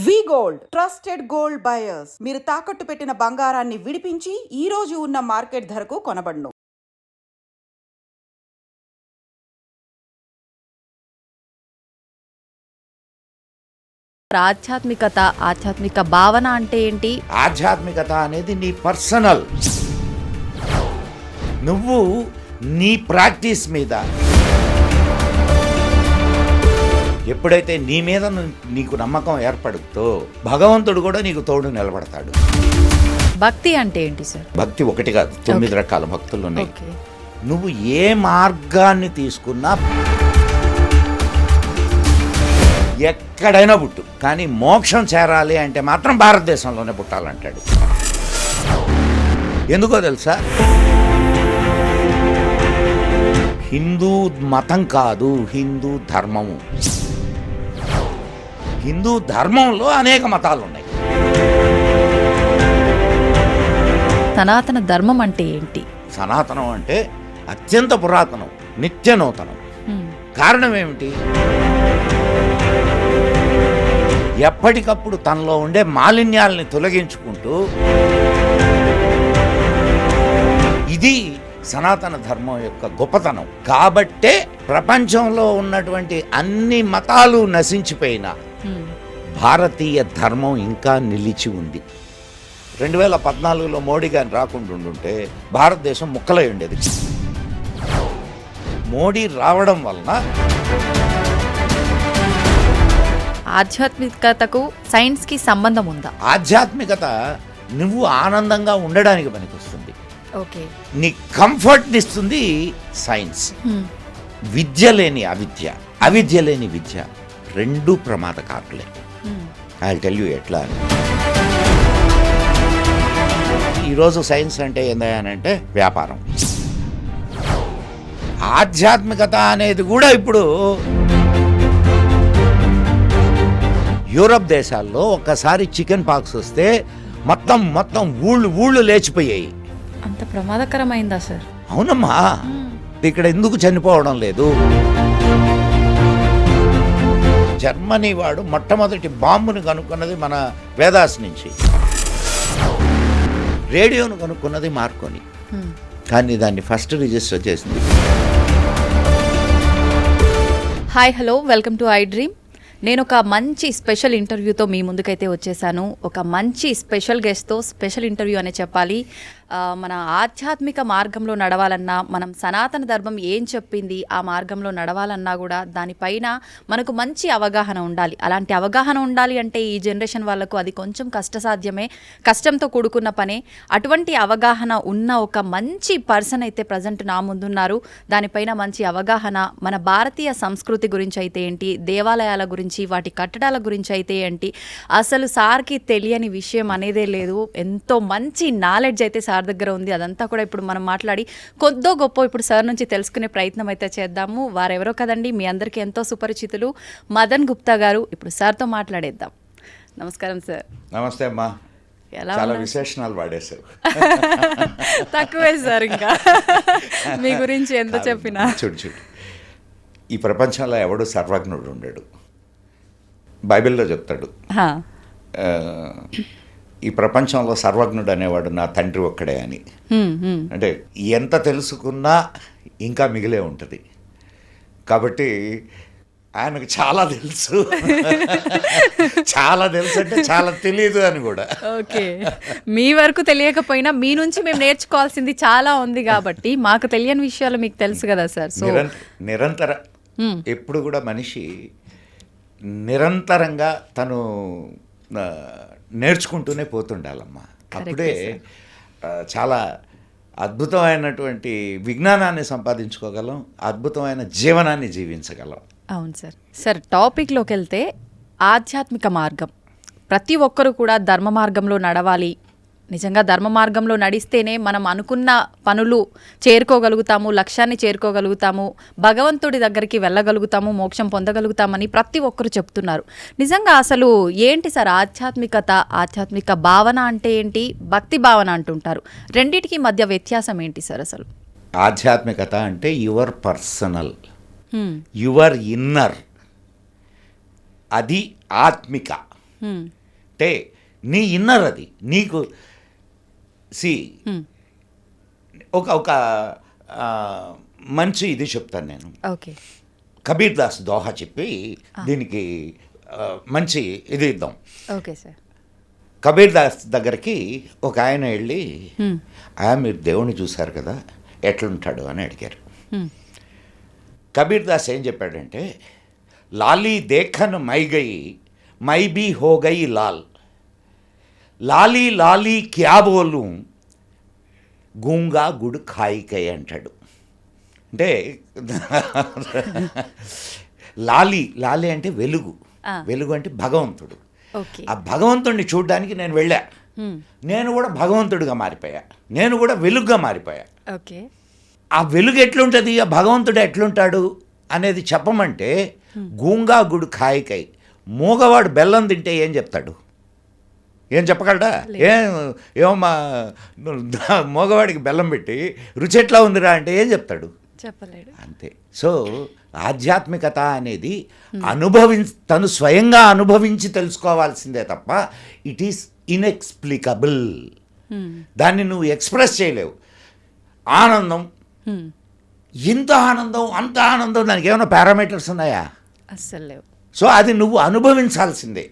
వి gold trusted gold buyers. మీరు తాకట్టు పెట్టిన బంగారాన్ని విడిపించి ఈ రోజు ఉన్న మార్కెట్ ధరకు కొనబడును. ఆధ్యాత్మిక భావన అంటే ఏంటి? ఆధ్యాత్మికత అనేది నీ పర్సనల్, నువ్వు నీ ప్రాక్టీస్ మీద ఎప్పుడైతే నీ మీద నీకు నమ్మకం ఏర్పడుతో భగవంతుడు కూడా నీకు తోడు నిలబడతాడు. భక్తి అంటే ఏంటి సార్? భక్తి ఒకటి కాదు, 9 రకాల భక్తులు ఉన్నాయి. నువ్వు ఏ మార్గాన్ని తీసుకున్నా ఎక్కడైనా పుట్టు, కానీ మోక్షం చేరాలి అంటే మాత్రం భారతదేశంలోనే పుట్టాలంటాడు. ఎందుకో తెలుసా? హిందూ మతం కాదు, హిందూ ధర్మము. హిందూ ధర్మంలో అనేక మతాలు ఉన్నాయి. సనాతన ధర్మం అంటే ఏంటి? సనాతనం అంటే అత్యంత పురాతనం, నిత్య నూతనం. కారణం ఏమిటి? ఎప్పటికప్పుడు తనలో ఉండే మాలిన్యాలని తొలగించుకుంటూ, ఇది సనాతన ధర్మం యొక్క గొప్పతనం. కాబట్టే ప్రపంచంలో ఉన్నటువంటి అన్ని మతాలు నశించిపోయినా భారతీయ ధర్మం ఇంకా నిలిచి ఉంది. 2014లో మోడీ గారిని రాకుండా ఉండుంటే భారతదేశం ముక్కలై ఉండేది. మోడీ రావడం వలన ఆధ్యాత్మికతకు సైన్స్కి సంబంధం ఉందా? ఆధ్యాత్మికత నువ్వు ఆనందంగా ఉండడానికి పనికొస్తుంది. ఓకే, నీ కంఫర్ట్ని ఇస్తుంది సైన్స్. విద్య లేని అవిద్య, అవిద్య లేని విద్య రెండూ ప్రమాదకారులే. ఐ టెల్ యూ ఎట్లా అని. ఈరోజు సైన్స్ అంటే ఏందంటే వ్యాపారం. ఆధ్యాత్మికత అనేది కూడా ఇప్పుడు యూరప్ దేశాల్లో ఒక్కసారి చికెన్ పాక్స్ వస్తే మొత్తం ఊళ్ళు లేచిపోయాయి. అంత ప్రమాదకరమైందా సార్? అవునమ్మా, ఇక్కడ ఎందుకు చనిపోవడం లేదు? జర్మనీ వాడు మొట్టమొదటి బాంబుని కనుక్కున్నది మన వేదాస్ నుంచి, రేడియోను కనుక్కున్నది మార్కోని, కానీ దాన్ని ఫస్ట్ రిజిస్టర్ చేసింది. Hi, hello, welcome to I dream. నేను ఒక మంచి స్పెషల్ ఇంటర్వ్యూతో మీ ముందుకైతే వచ్చేసాను. ఒక మంచి స్పెషల్ గెస్ట్తో స్పెషల్ ఇంటర్వ్యూ అనే చెప్పాలి. మన ఆధ్యాత్మిక మార్గంలో నడవాలన్నా, మనం సనాతన ధర్మం ఏం చెప్పింది ఆ మార్గంలో నడవాలన్నా కూడా దానిపైన మనకు మంచి అవగాహన ఉండాలి. అలాంటి అవగాహన ఉండాలి అంటే ఈ జనరేషన్ వాళ్ళకు అది కొంచెం కష్టసాధ్యమే, కష్టంతో కూడుకున్న పనే. అటువంటి అవగాహన ఉన్న ఒక మంచి పర్సన్ అయితే ప్రజెంట్ నా ముందున్నారు. దానిపైన మంచి అవగాహన, మన భారతీయ సంస్కృతి గురించి అయితే ఏంటి, దేవాలయాల గురించి, వాటి కట్టడాల గురించి అయితే ఏంటి, అసలు సార్కి తెలియని విషయం అనేదే లేదు. ఎంతో మంచి నాలెడ్జ్ అయితే సార్ దగ్గర ఉంది. అదంతా కూడా ఇప్పుడు మనం మాట్లాడి కొద్దో గొప్ప ఇప్పుడు సార్ నుంచి తెలుసుకునే ప్రయత్నం అయితే చేద్దాము. వారెవరో కదండి, మీ అందరికీ ఎంతో సుపరిచితులు, మదన్ గుప్తా గారు. ఇప్పుడు సార్తో మాట్లాడేద్దాం. నమస్కారం సార్. నమస్తే అమ్మా. ఎలా చాలా విశేషణాలు వాడేశారు. తక్కువే సార్, ఇంకా మీ గురించి ఎంత చెప్పినా. చూడు, ఈ ప్రపంచంలో ఎవడు సర్వజ్ఞుడు ఉండడు. బైబిల్లో చెప్తాడు, ఈ ప్రపంచంలో సర్వజ్ఞుడు అనేవాడు నా తండ్రి ఒక్కడే అని. అంటే ఎంత తెలుసుకున్నా ఇంకా మిగిలే ఉంటుంది. కాబట్టి ఆయనకు చాలా తెలుసు. చాలా తెలుసు అంటే చాలా తెలియదు అని కూడా. ఓకే, మీ వరకు తెలియకపోయినా మీ నుంచి మేము నేర్చుకోవాల్సింది చాలా ఉంది కాబట్టి మాకు తెలియని విషయాలు మీకు తెలుసు కదా సార్. సో నిరంతర ఎప్పుడు కూడా మనిషి నిరంతరంగా తను నేర్చుకుంటూనే పోతుండాలమ్మా. అప్పుడే చాలా అద్భుతమైనటువంటి విజ్ఞానాన్ని సంపాదించుకోగలం, అద్భుతమైన జీవనాన్ని జీవించగలం. అవును సార్. సార్, టాపిక్లోకి వెళ్తే ఆధ్యాత్మిక మార్గం, ప్రతి ఒక్కరూ కూడా ధర్మ మార్గంలో నడవాలి. నిజంగా ధర్మ మార్గంలో నడిస్తేనే మనం అనుకున్న పనులు చేరుకోగలుగుతాము, లక్ష్యాన్ని చేరుకోగలుగుతాము, భగవంతుడి దగ్గరికి వెళ్ళగలుగుతాము, మోక్షం పొందగలుగుతామని ప్రతి ఒక్కరు చెప్తున్నారు. నిజంగా అసలు ఏంటి సార్ ఆధ్యాత్మిక భావన అంటే ఏంటి, భక్తి భావన అంటుంటారు, రెండిటికి మధ్య వ్యత్యాసం ఏంటి సార్ అసలు? ఆధ్యాత్మికత అంటే యువర్ పర్సనల్, యువర్ ఇన్నర్, అది ఆత్మిక. అంటే నీ ఇన్నర్ అది నీకు సి ఒక మంచి ఇది చెప్తాను నేను. ఓకే. కబీర్ దాస్ దోహా చెప్పి దీనికి మంచి ఇది ఇద్దాం. Okay sir. కబీర్ దాస్ దగ్గరికి ఒక ఆయన వెళ్ళి మీరు దేవుణ్ణి చూశారు కదా ఎట్లుంటాడు అని అడిగారు. కబీర్ దాస్ ఏం చెప్పాడంటే, లాలీ దేఖన్ మై గయి మై బీ హో గయి లాల్, లాలీ లాలీ క్యా బోలు గూంగా గుడ్ ఖాయికై అంటాడు. అంటే లాలీ లాలీ అంటే వెలుగు, వెలుగు అంటే భగవంతుడు. ఆ భగవంతుడిని చూడడానికి నేను వెళ్ళా, నేను కూడా భగవంతుడిగా మారిపోయా, నేను కూడా వెలుగుగా మారిపోయా. ఓకే. ఆ వెలుగు ఎట్లుంటుంది, ఆ భగవంతుడు ఎట్లుంటాడు అనేది చెప్పమంటే గూంగా గుడు ఖాయికై, మూగవాడు బెల్లం తింటే ఏం చెప్తాడు, ఏం చెప్పగలడా? ఏమమ్మా మగవాడికి బెల్లం పెట్టి రుచి ఎట్లా ఉందిరా అంటే ఏం చెప్తాడు? చెప్పలేడు. అంతే. సో ఆధ్యాత్మికత అనేది తను స్వయంగా అనుభవించి తెలుసుకోవాల్సిందే తప్ప ఇట్ ఈస్ ఇన్ఎక్స్ప్లికబుల్. దాన్ని నువ్వు ఎక్స్ప్రెస్ చేయలేవు. ఆనందం, ఇంత ఆనందం అంత ఆనందం, దానికి ఏమైనా పారామీటర్స్ ఉన్నాయా? అస్సలు లేవు. సో అది నువ్వు అనుభవించాల్సిందే.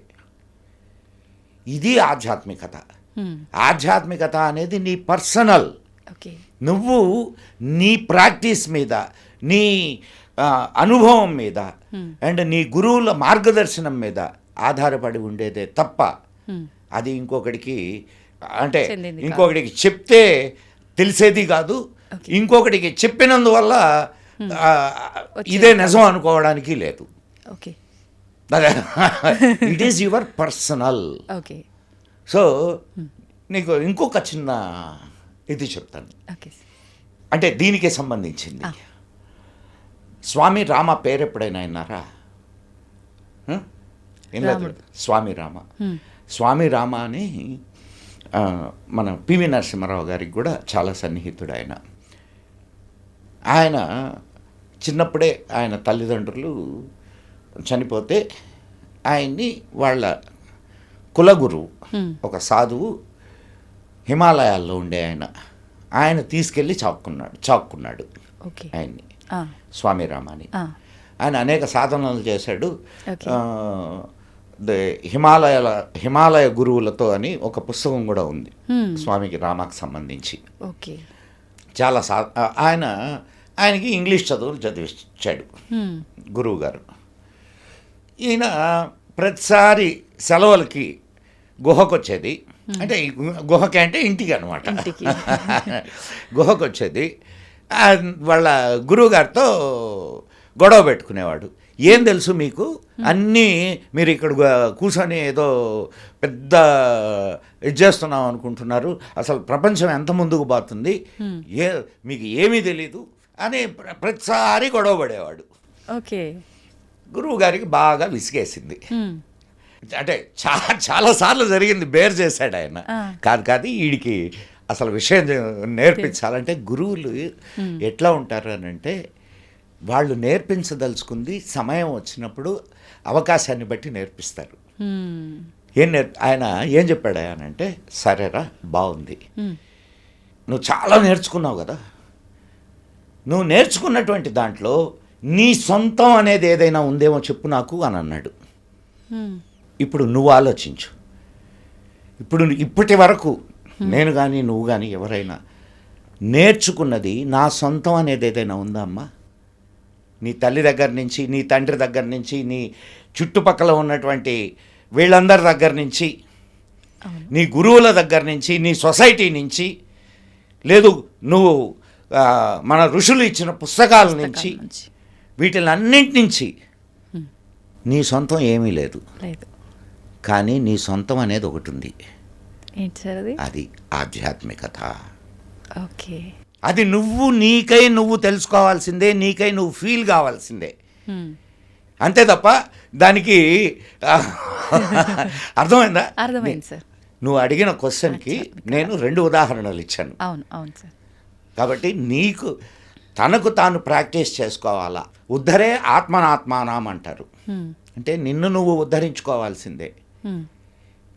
ఇది ఆధ్యాత్మికత. ఆధ్యాత్మికత అనేది నీ పర్సనల్. నువ్వు నీ ప్రాక్టీస్ మీద, నీ అనుభవం మీద అండ్ నీ గురువుల మార్గదర్శనం మీద ఆధారపడి ఉండేదే తప్ప అది ఇంకొకటికి అంటే ఇంకొకటికి చెప్తే తెలిసేది కాదు, ఇంకొకటికి చెప్పినందువల్ల ఇదే నిజం అనుకోవడానికి లేదు. Okay. It is your personal. Okay. So నీకు ఇంకొక చిన్న ఇది చెప్తాను, అంటే దీనికే సంబంధించింది. స్వామి రామ పేరు ఎప్పుడైనా విన్నారా? స్వామి రామ. స్వామి రామ అని మన పివి నరసింహారావు గారికి కూడా చాలా సన్నిహితుడు ఆయన. ఆయన చిన్నప్పుడే ఆయన తల్లిదండ్రులు చనిపోతే ఆయన్ని వాళ్ళ కులగురు ఒక సాధువు హిమాలయాల్లో ఉండే ఆయన తీసుకెళ్ళి చాక్కున్నాడు ఆయన్ని, స్వామి రామాని. ఆయన అనేక సాధనలు చేశాడు. హిమాలయ గురువులతో అని ఒక పుస్తకం కూడా ఉంది స్వామికి రామాకు సంబంధించి. చాలా ఆయనకి ఇంగ్లీష్ చదువులు చదివించాడు గురువు గారు. ఈయన ప్రతిసారి సెలవులకి గుహకు వచ్చేది, అంటే గుహకి అంటే ఇంటికి అనమాట, గుహకు వచ్చేది. వాళ్ళ గురువుగారితో గొడవ పెట్టుకునేవాడు. ఏం తెలుసు మీకు, అన్నీ మీరు ఇక్కడ కూర్చొని ఏదో పెద్ద ఇది చేస్తున్నాం అనుకుంటున్నారు, అసలు ప్రపంచం ఎంత ముందుకు పోతుంది, మీకు ఏమీ తెలీదు అని ప్రతిసారి గొడవ పడేవాడు. ఓకే. గురువు గారికి బాగా విసిగేసింది. అంటే చాలాసార్లు జరిగింది, బేర్ చేశాడు ఆయన. కాదు వీడికి అసలు విషయం నేర్పించాలంటే గురువులు ఎట్లా ఉంటారు అని అంటే, వాళ్ళు నేర్పించదలుచుకుంది సమయం వచ్చినప్పుడు అవకాశాన్ని బట్టి నేర్పిస్తారు. ఆయన ఏం చెప్పాడు ఆయన అంటే, సరేరా బాగుంది, నువ్వు చాలా నేర్చుకున్నావు కదా, నువ్వు నేర్చుకున్నటువంటి దాంట్లో నీ సొంతం అనేది ఏదైనా ఉందేమో చెప్పు నాకు అని అన్నాడు. ఇప్పుడు నువ్వు ఆలోచించు, ఇప్పటి వరకు నేను కానీ నువ్వు కానీ ఎవరైనా నేర్చుకున్నది నా సొంతం అనేది ఏదైనా ఉందా అమ్మా? నీ తల్లి దగ్గర నుంచి, నీ తండ్రి దగ్గర నుంచి, నీ చుట్టుపక్కల ఉన్నటువంటి వీళ్ళందరి దగ్గర నుంచి, నీ గురువుల దగ్గర నుంచి, నీ సొసైటీ నుంచి, లేదు నువ్వు మన ఋషులు ఇచ్చిన పుస్తకాల నుంచి, వీటిలన్నింటి నుంచి నీ సొంతం ఏమీ లేదు. కానీ నీ సొంతం అనేది ఒకటి ఉంది. అది ఆధ్యాత్మికత. ఓకే. అది నీకై నువ్వు తెలుసుకోవాల్సిందే, నీకై నువ్వు ఫీల్ కావాల్సిందే, అంతే తప్ప దానికి అర్థమైందా? అర్థమైంది సార్. నువ్వు అడిగిన క్వశ్చన్కి నేను 2 ఉదాహరణలు ఇచ్చాను. అవును సార్. కాబట్టి నీకు తనకు తాను ప్రాక్టీస్ చేసుకోవాలా. ఉద్ధరే ఆత్మనాత్మానం అంటారు, అంటే నిన్ను నువ్వు ఉద్ధరించుకోవాల్సిందే.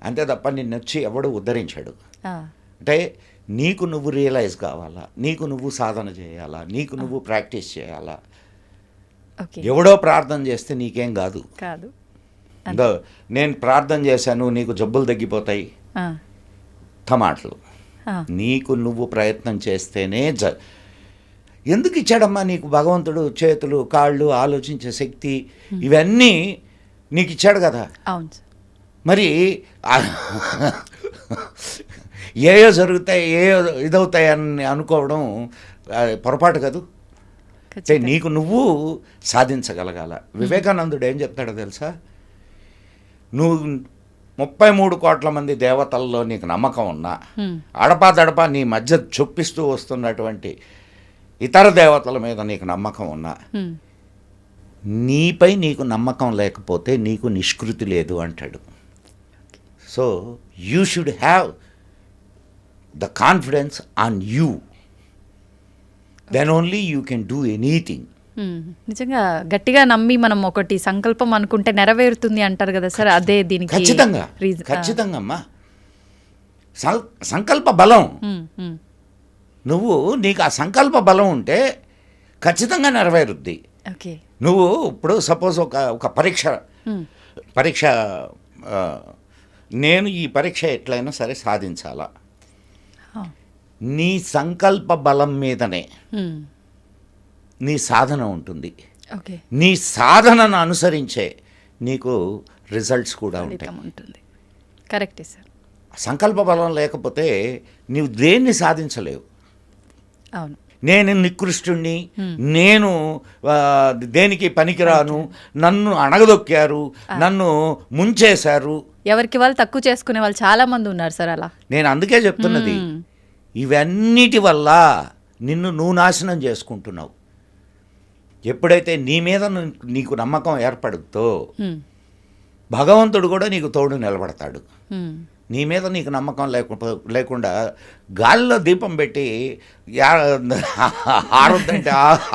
అంతే తప్ప నిన్ను వచ్చి ఎవడు ఉద్ధరించాడు. ఆ, అంటే నీకు నువ్వు రియలైజ్ కావాలా, నీకు నువ్వు సాధన చేయాలా, నీకు నువ్వు ప్రాక్టీస్ చేయాలా. ఓకే. ఎవడో ప్రార్థన చేస్తే నీకేం కాదు. కాదు. ఇందో నేను ప్రార్థన చేశాను నీకు జబ్బులు తగ్గిపోతాయి, ఆ, టమాటలు. ఆ, నీకు నువ్వు ప్రయత్నం చేస్తేనే ఎందుకు ఇచ్చాడమ్మా నీకు భగవంతుడు చేతులు కాళ్ళు ఆలోచించే శక్తి ఇవన్నీ నీకు ఇచ్చాడు కదా. అవును సార్. మరి ఏయో జరుగుతాయి ఏయో ఇదవుతాయి అని అనుకోవడం పొరపాటు కాదు. అంటే నీకు నువ్వు సాధించగలగాల. వివేకానందుడు ఏం చెప్తాడో తెలుసా, నువ్వు 33 కోట్ల మంది దేవతల్లో నీకు నమ్మకం ఉన్నా అడపాదడపా నీ మధ్య చొప్పిస్తూ వస్తున్నటువంటి ఇతర దేవతల మీద నీకు నమ్మకం ఉన్నా, నీపై నీకు నమ్మకం లేకపోతే నీకు నిష్కృతి లేదు అంటాడు. So you should have the confidence on you, then only you can do anything. నిజంగా గట్టిగా నమ్మి మనం ఒకటి సంకల్పం అనుకుంటే నెరవేరుతుంది అంటారు కదా సార్, అదే దీనికి ఖచ్చితంగా reason. ఖచ్చితంగా అమ్మా. సంకల్ప బలం, నువ్వు నీకు ఆ సంకల్ప బలం ఉంటే ఖచ్చితంగా నెరవేరుద్ది. ఓకే. నువ్వు ఇప్పుడు సపోజ్ ఒక పరీక్ష నేను ఈ పరీక్ష ఎట్లయినా సరే సాధించాలా, నీ సంకల్ప బలం మీదనే నీ సాధన ఉంటుంది. ఓకే. నీ సాధనను అనుసరించే నీకు రిజల్ట్స్ కూడా ఉంటాయి. ఉంటుంది. కరెక్టే సార్. సంకల్ప బలం లేకపోతే నీవు దేన్ని సాధించలేవు. అవును. నేను నికృష్టుణ్ణి, నేను దేనికి పనికిరాను, నన్ను అణగదొక్కారు, నన్ను ముంచేశారు, ఎవరికి వాళ్ళు తక్కువ చేసుకునే వాళ్ళు చాలా మంది ఉన్నారు సార్ అలా. నేను అందుకే చెప్తున్నది, ఇవన్నిటి వల్ల నిన్ను నువ్వు నాశనం చేసుకుంటున్నావు. ఎప్పుడైతే నీ మీద నీకు నమ్మకం ఏర్పడుతో భగవంతుడు కూడా నీకు తోడు నిలబడతాడు. నీ మీద నీకు నమ్మకం లేకుండా గాలిలో దీపం పెట్టి ఆరొద్దంటే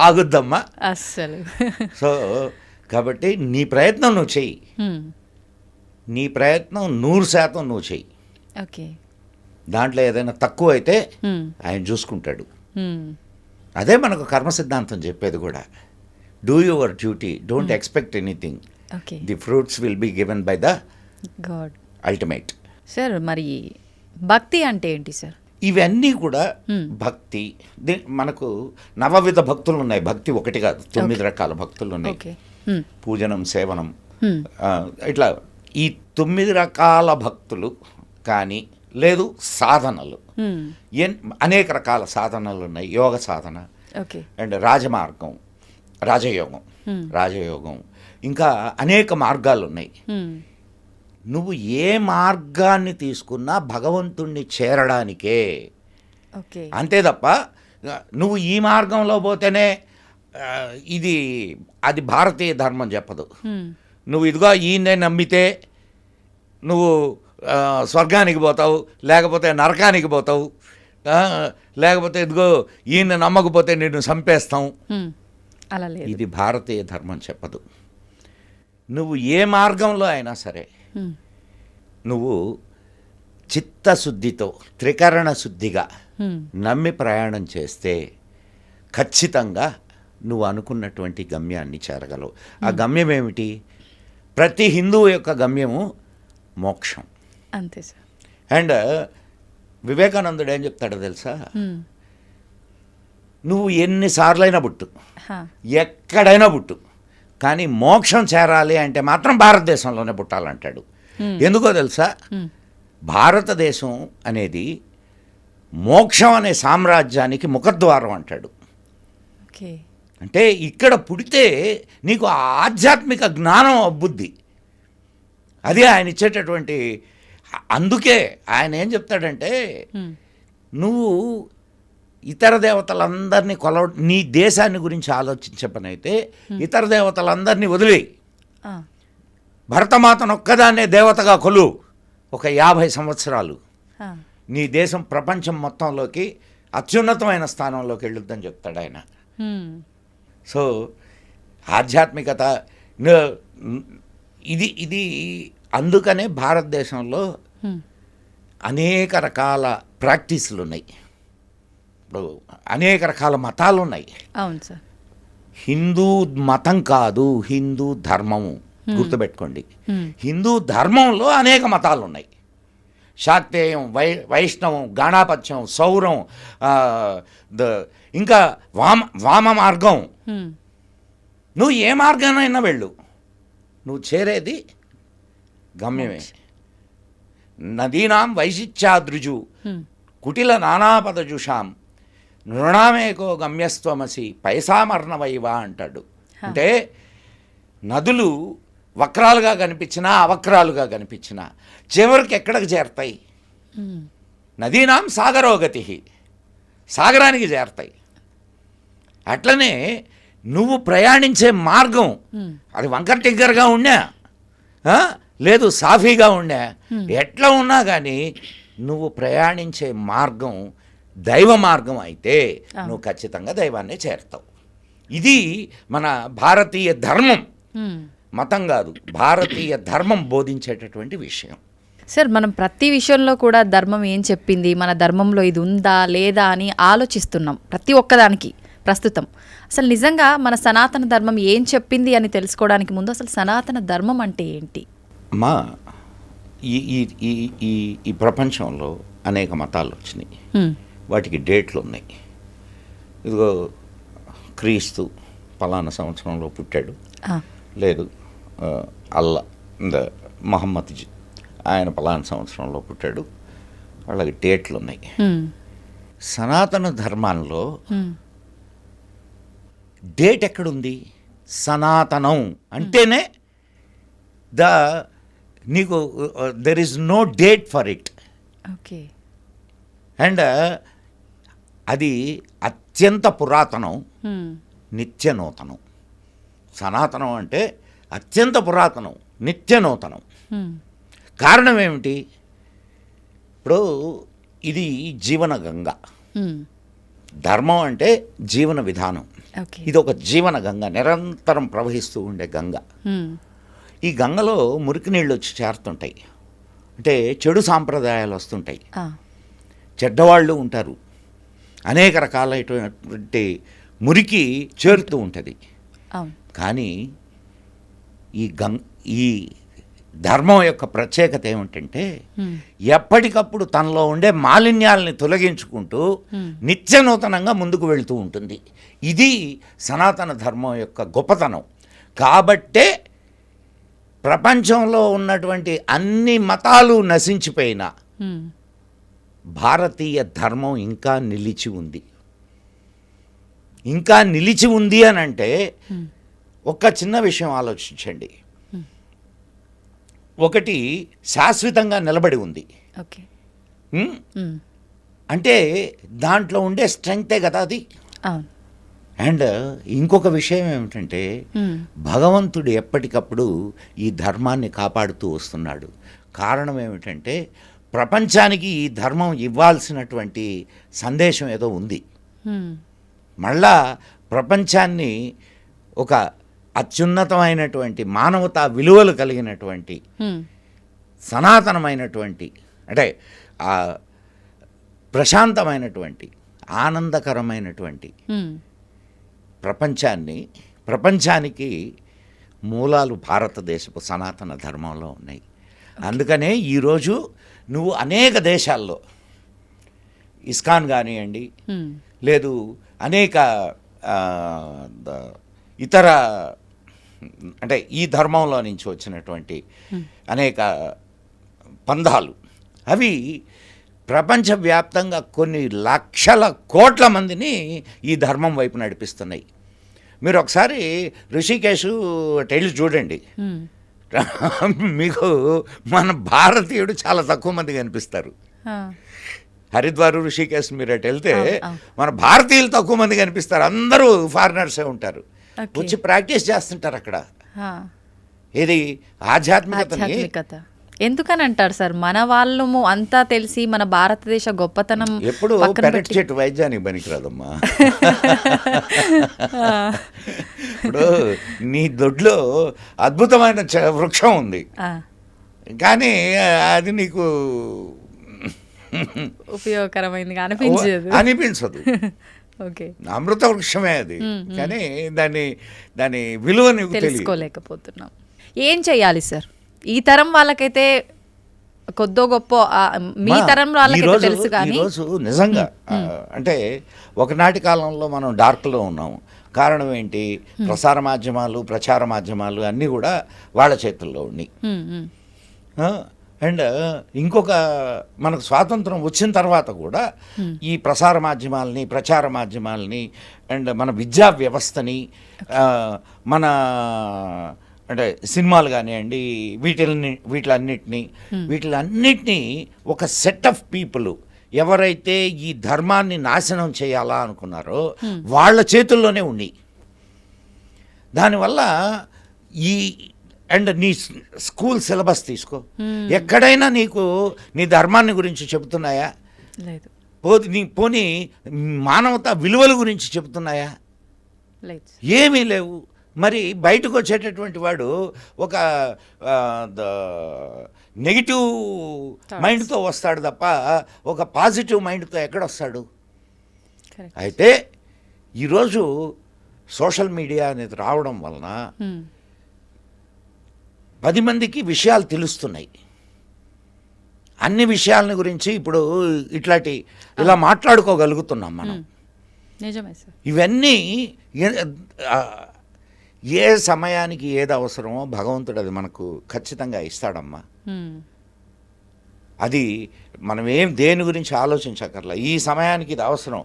ఆగుద్దమ్మా అస్సలు. సో కాబట్టి నీ ప్రయత్నం నువ్వు చెయ్యి, నీ ప్రయత్నం 100% నువ్వు చెయ్యి. ఓకే. దాంట్లో ఏదైనా తక్కువ అయితే ఆయన చూసుకుంటాడు. అదే మనకు కర్మ సిద్ధాంతం చెప్పేది కూడా. Do your duty, don't expect anything, okay. The fruits will be given by the God ultimate. Sir మరి భక్తి అంటే ఏంటి సార్? ఇవన్నీ కూడా భక్తి. మనకు నవవిధ భక్తులు ఉన్నాయి. భక్తి ఒకటి కాదు, 9 రకాల భక్తులు ఉన్నాయి. పూజనం, సేవనం, ఇట్లా ఈ 9 రకాల భక్తులు కానీ లేదు సాధనలు, అనేక రకాల సాధనలు ఉన్నాయి. యోగ సాధన, ఓకే, అండ్ రాజమార్గం, రాజయోగం, ఇంకా అనేక మార్గాలు ఉన్నాయి. నువ్వు ఏ మార్గాన్ని తీసుకున్నా భగవంతుణ్ణి చేరడానికే. ఓకే. అంతే తప్ప నువ్వు ఈ మార్గంలో పోతేనే అది భారతీయ ధర్మం చెప్పదు. నువ్వు ఇదిగో ఈయన్నే నమ్మితే నువ్వు స్వర్గానికి పోతావు, లేకపోతే నరకానికి పోతావు, లేకపోతే ఇదిగో ఈయన నమ్మకపోతే నిన్ను చంపేస్తాం, అలా లేదు. ఇది భారతీయ ధర్మం చెప్పదు. నువ్వు ఏ మార్గంలో అయినా సరే నువ్వు చిత్తశుద్ధితో, త్రికరణ శుద్ధిగా నమ్మి ప్రయాణం చేస్తే ఖచ్చితంగా నువ్వు అనుకున్నటువంటి గమ్యాన్ని చేరగలవు. ఆ గమ్యం ఏమిటి? ప్రతి హిందువు యొక్క గమ్యము మోక్షం. అంతే సార్. అండ్ వివేకానందుడు ఏం చెప్తాడో తెలుసా, నువ్వు ఎన్నిసార్లైనా పుట్టు, ఎక్కడైనా పుట్టు, కానీ మోక్షం చేరాలి అంటే మాత్రం భారతదేశంలోనే పుట్టాలంటాడు. ఎందుకో తెలుసా, భారతదేశం అనేది మోక్షం అనే సామ్రాజ్యానికి ముఖద్వారం అంటాడు. ఓకే. అంటే ఇక్కడ పుడితే నీకు ఆధ్యాత్మిక జ్ఞానం అబ్బుద్ది. అది ఆయన ఇచ్చేటటువంటి. అందుకే ఆయన ఏం చెప్తాడంటే, నువ్వు ఇతర దేవతలందరినీ నీ దేశాన్ని గురించి ఆలోచించే పని అయితే ఇతర దేవతలందరినీ వదిలేయి, భరతమాతను ఒక్కదాన్నే దేవతగా కొలువు. ఒక 50 సంవత్సరాలు నీ దేశం ప్రపంచం మొత్తంలోకి అత్యున్నతమైన స్థానంలోకి వెళ్ళొద్దని చెప్తాడు ఆయన. సో ఆధ్యాత్మికత ఇది అందుకనే భారతదేశంలో అనేక రకాల ప్రాక్టీసులు ఉన్నాయి. ఇప్పుడు అనేక రకాల మతాలు ఉన్నాయి. అవును సార్. హిందూ మతం కాదు, హిందూ ధర్మము. గుర్తుపెట్టుకోండి, హిందూ ధర్మంలో అనేక మతాలు ఉన్నాయి. శాక్తేయం, వైష్ణవం, గాణాపత్యం, సౌరం, ఇంకా వామ మార్గం. నువ్వు ఏ మార్గానైనా వెళ్ళు, నువ్వు చేరేది గమ్యమే. నదీనాం వైశిత్యాదృజు కుటిల నానాపదజుషాం నృణామేకో గమ్యస్త్వమసి పైసామర్ణవైవా అంటాడు. అంటే నదులు వక్రాలుగా కనిపించినా అవక్రాలుగా కనిపించినా చివరికి ఎక్కడికి చేరతాయి? నదీనాం సాగరోగతి, సాగరానికి చేరతాయి. అట్లనే నువ్వు ప్రయాణించే మార్గం అది వంకర టిగ్గరగా ఉన్నా లేదు సాఫీగా ఉన్నా, ఎట్లా ఉన్నా కానీ నువ్వు ప్రయాణించే మార్గం దైవ మార్గం అయితే నువ్వు ఖచ్చితంగా దైవాన్నే చేరుతావు. ఇది మన భారతీయ ధర్మం, మతం కాదు, భారతీయ ధర్మం బోధించేటటువంటి విషయం. సార్, మనం ప్రతి విషయంలో కూడా ధర్మం ఏం చెప్పింది, మన ధర్మంలో ఇది ఉందా లేదా అని ఆలోచిస్తున్నాం ప్రతి ఒక్కదానికి ప్రస్తుతం. అసలు నిజంగా మన సనాతన ధర్మం ఏం చెప్పింది అని తెలుసుకోవడానికి ముందు అసలు సనాతన ధర్మం అంటే ఏంటి? మా ఈ ప్రపంచంలో అనేక మతాలు వచ్చినాయి, వాటికి డేట్లు ఉన్నాయి. ఇదిగో క్రీస్తు పలానా సంవత్సరంలో పుట్టాడు, లేదు అల్లా మహమ్మద్ ఆయన పలానా సంవత్సరంలో పుట్టాడు, వాళ్ళకి డేట్లు ఉన్నాయి. సనాతన ధర్మాల్లో డేట్ ఎక్కడుంది? సనాతనం అంటేనే నీకు there is no date for it. Okay. And అది అత్యంత పురాతనం, నిత్య నూతనం. సనాతనం అంటే అత్యంత పురాతనం, నిత్య నూతనం. కారణం ఏమిటి? ఇప్పుడు ఇది జీవన గంగ. ధర్మం అంటే జీవన విధానం. ఇది ఒక జీవన గంగ, నిరంతరం ప్రవహిస్తూ ఉండే గంగ. ఈ గంగలో మురికి నీళ్ళు వచ్చి చేరుతుంటాయి, అంటే చెడు సాంప్రదాయాలు వస్తుంటాయి, చెడ్డవాళ్ళు ఉంటారు, అనేక రకాలైనటువంటి మురికి చేరుతూ ఉంటుంది. కానీ ఈ ధర్మం యొక్క ప్రత్యేకత ఏమిటంటే ఎప్పటికప్పుడు తనలో ఉండే మాలిన్యాలని తొలగించుకుంటూ నిత్య నూతనంగా ముందుకు వెళుతూ ఉంటుంది. ఇది సనాతన ధర్మం యొక్క గొప్పతనం. కాబట్టే ప్రపంచంలో ఉన్నటువంటి అన్ని మతాలు నశించిపోయినా భారతీయ ధర్మం ఇంకా నిలిచి ఉంది. ఇంకా నిలిచి ఉంది అని అంటే ఒక చిన్న విషయం ఆలోచించండి. ఒకటి శాశ్వతంగా నిలబడి ఉంది అంటే దాంట్లో ఉండే స్ట్రెంగ్తే కదా అది. అండ్ ఇంకొక విషయం ఏమిటంటే భగవంతుడు ఎప్పటికప్పుడు ఈ ధర్మాన్ని కాపాడుతూ వస్తున్నాడు. కారణం ఏమిటంటే ప్రపంచానికి ఈ ధర్మం ఇవ్వాల్సినటువంటి సందేశం ఏదో ఉంది. మళ్ళా ప్రపంచాన్ని ఒక అత్యున్నతమైనటువంటి మానవతా విలువలు కలిగినటువంటి సనాతనమైనటువంటి అంటే ప్రశాంతమైనటువంటి ఆనందకరమైనటువంటి ప్రపంచానికి మూలాలు భారతదేశపు సనాతన ధర్మంలో ఉన్నాయి. అందుకనే ఈరోజు నువ్వు అనేక దేశాల్లో ఇస్కాన్ కానివ్వండి, లేదు అనేక ఇతర అంటే ఈ ధర్మంలో నుంచి వచ్చినటువంటి అనేక పంథాలు అవి ప్రపంచవ్యాప్తంగా కొన్ని లక్షల కోట్ల మందిని ఈ ధర్మం వైపు నడిపిస్తున్నాయి. మీరు ఒకసారి ఋషికేశ్ వెళ్ళి చూడండి, మీకు మన భారతీయుడు చాలా తక్కువ మంది కనిపిస్తారు. హరిద్వార్ ఋషికేశ్ మీరు అటు వెళ్తే మన భారతీయులు తక్కువ మంది కనిపిస్తారు, అందరూ ఫారినర్సే ఉంటారు. వచ్చి ప్రాక్టీస్ చేస్తుంటారు అక్కడ. ఇది ఆధ్యాత్మికత. ఎందుకని అంటారు సార్? మన వాళ్ళము అంతా తెలిసి మన భారతదేశ గొప్పతనం ఎప్పుడు పెరటి చెట్టు వైద్యానికి పనికిరాదమ్మా. ఇప్పుడు నీ దొడ్లో అద్భుతమైన వృక్షం ఉంది, కానీ అది నీకు ఉపయోగకరమైంది అనిపించదు. అనిపించదు. ఓకే, అమృత వృక్షమే అది, కానీ దాని విలువ నీకు తెలియదు. తెలుసుకోలేకపోతున్నాం. ఏం చెయ్యాలి సార్? ఈ తరం వాళ్ళకైతే కొద్దో గొప్ప, మీ తరం వాళ్ళకైతే తెలుసు కానీ ఈరోజు నిజంగా అంటే ఒకనాటి కాలంలో మనం డార్క్లో ఉన్నాము. కారణం ఏంటి? ప్రసార మాధ్యమాలు, ప్రచార మాధ్యమాలు అన్నీ కూడా వాళ్ళ చేతుల్లో ఉన్నాయి. అండ్ ఇంకొక మనకు స్వాతంత్రం వచ్చిన తర్వాత కూడా ఈ ప్రసార మాధ్యమాలని, ప్రచార మాధ్యమాలని అండ్ మన విద్యా వ్యవస్థని, మన అంటే సినిమాలు కానివ్వండి, వీటిలన్నిటినీ ఒక సెట్ ఆఫ్ పీపుల్ ఎవరైతే ఈ ధర్మాన్ని నాశనం చేయాలా అనుకున్నారో వాళ్ళ చేతుల్లోనే ఉన్నాయి. దానివల్ల ఈ అండ్ నీ స్కూల్ సిలబస్ తీసుకో, ఎక్కడైనా నీకు నీ ధర్మాన్ని గురించి చెబుతున్నాయా? లేదు. పోనీ మానవతా విలువల గురించి చెబుతున్నాయా? లేదు, ఏమీ లేవు. మరి బయటకు వచ్చేటటువంటి వాడు ఒక నెగిటివ్ మైండ్తో వస్తాడు తప్ప ఒక పాజిటివ్ మైండ్తో ఎక్కడొస్తాడు? అయితే ఈరోజు సోషల్ మీడియా అనేది రావడం వలన 10 మందికి విషయాలు తెలుస్తున్నాయి. అన్ని విషయాలని గురించి ఇప్పుడు ఇలా మాట్లాడుకోగలుగుతున్నాం మనం. నిజమే సార్. ఇవన్నీ ఏ సమయానికి ఏది అవసరమో భగవంతుడు అది మనకు ఖచ్చితంగా ఇస్తాడమ్మా. అది మనం దేని గురించి ఆలోచించక్కర్లా. ఈ సమయానికి ఇది అవసరం.